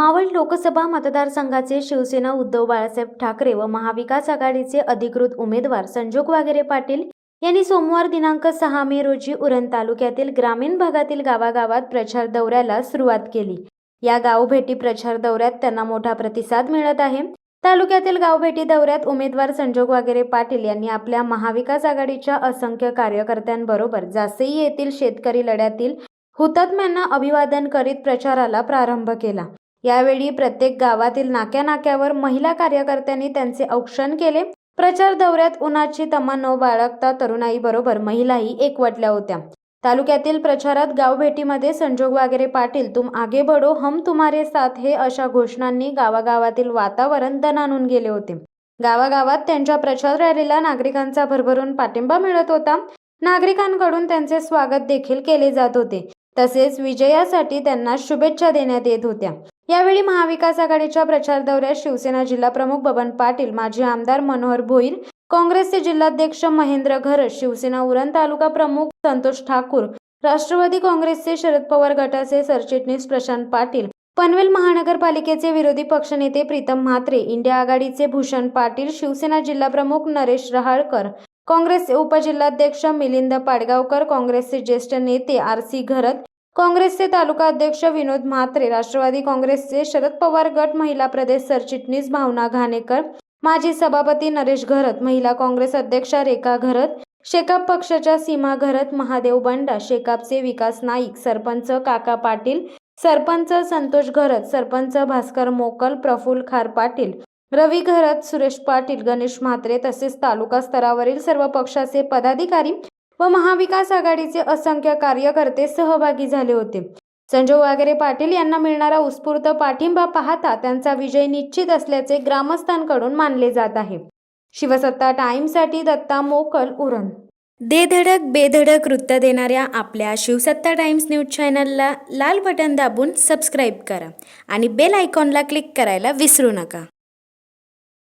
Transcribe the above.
मावळ लोकसभा मतदारसंघाचे शिवसेना उद्धव बाळासाहेब ठाकरे व महाविकास आघाडीचे अधिकृत उमेदवार संजोग वागेरे पाटील यांनी सोमवार दिनांक 6 मे रोजी उरण तालुक्यातील ग्रामीण भागातील गावागावात प्रचार दौऱ्याला सुरुवात केली। या गावभेटी प्रचार दौऱ्यात त्यांना मोठा प्रतिसाद मिळत आहे। तालुक्यातील गावभेटी दौऱ्यात उमेदवार संजोग वागेरे पाटील यांनी आपल्या महाविकास आघाडीच्या असंख्य कार्यकर्त्यांबरोबर जासई येथील शेतकरी लढ्यातील हुतात्म्यांना अभिवादन करीत प्रचाराला प्रारंभ केला। यावेळी प्रत्येक गावातील नाक्यानाक्यावर महिला कार्यकर्त्यांनी त्यांचे औक्षण केले। प्रचार दौऱ्यात उन्हाची तमा न बाळगता तरुणाईबरोबर महिलाही एकवटल्या होत्या। तालुक्यातील प्रचारात गावभेटीमध्ये संजोग वागेरे पाटील तुम आगे बढ़ो हम तुम्हारे साथ हे अशा घोषणांनी गावागावातील वातावरण दणाणून गेले होते। गावागावात त्यांच्या प्रचार रॅलीला नागरिकांचा भरभरून पाठिंबा मिळत होता। नागरिकांकडून त्यांचे स्वागत देखील केले जात होते, तसेच विजयासाठी त्यांना शुभेच्छा देण्यात येत होत्या। यावेळी महाविकास आघाडीच्या प्रचार दौऱ्यात शिवसेना जिल्हा प्रमुख बबन पाटील, माजी आमदार मनोहर भोईर, काँग्रेसचे जिल्हाध्यक्ष महेंद्र घरत, शिवसेना उरण तालुका प्रमुख संतोष ठाकूर, राष्ट्रवादी काँग्रेसचे शरद पवार गटाचे सरचिटणीस प्रशांत पाटील, पनवेल महानगरपालिकेचे विरोधी पक्षनेते प्रीतम म्हात्रे, इंडिया आघाडीचे भूषण पाटील, शिवसेना जिल्हा प्रमुख नरेश रहाळकर, काँग्रेसचे उपजिल्हाध्यक्ष मिलिंद पाडगावकर, काँग्रेसचे ज्येष्ठ नेते आरसी घरत, काँग्रेसचे तालुका अध्यक्ष विनोद म्हात्रे, राष्ट्रवादी काँग्रेसचे शरद पवार गट महिला प्रदेश सरचिटणीस भावना घाणेकर, माजी सभापती नरेश घरत, महिला काँग्रेस अध्यक्षा रेखा घरत, शेकाप पक्षाच्या सीमा घरत, महादेव बंडा, शेकापचे विकास नाईक, सरपंच काका पाटील, सरपंच संतोष घरत, सरपंच भास्कर मोकल, प्रफुल्ल खार पाटील, रवी घरत, सुरेश पाटील, गणेश म्हात्रे तसेच तालुका स्तरावरील सर्व पक्षाचे पदाधिकारी व महाविकास आघाडीचे असंख्य कार्यकर्ते सहभागी झाले होते। संजोग वागेरे पाटील यांना मिळणारा उत्स्फूर्त पाठिंबा पाहता त्यांचा विजय निश्चित असल्याचे ग्रामस्थांकडून मानले जात आहे। शिवसत्ता टाइम्ससाठी दत्ता मोकल, उरण। धडक बेधडक वृत्त देणाऱ्या आपल्या शिवसत्ता टाइम्स न्यूज चॅनलला लाल बटन दाबून सबस्क्राईब करा आणि बेल आयकॉनला क्लिक करायला विसरू नका।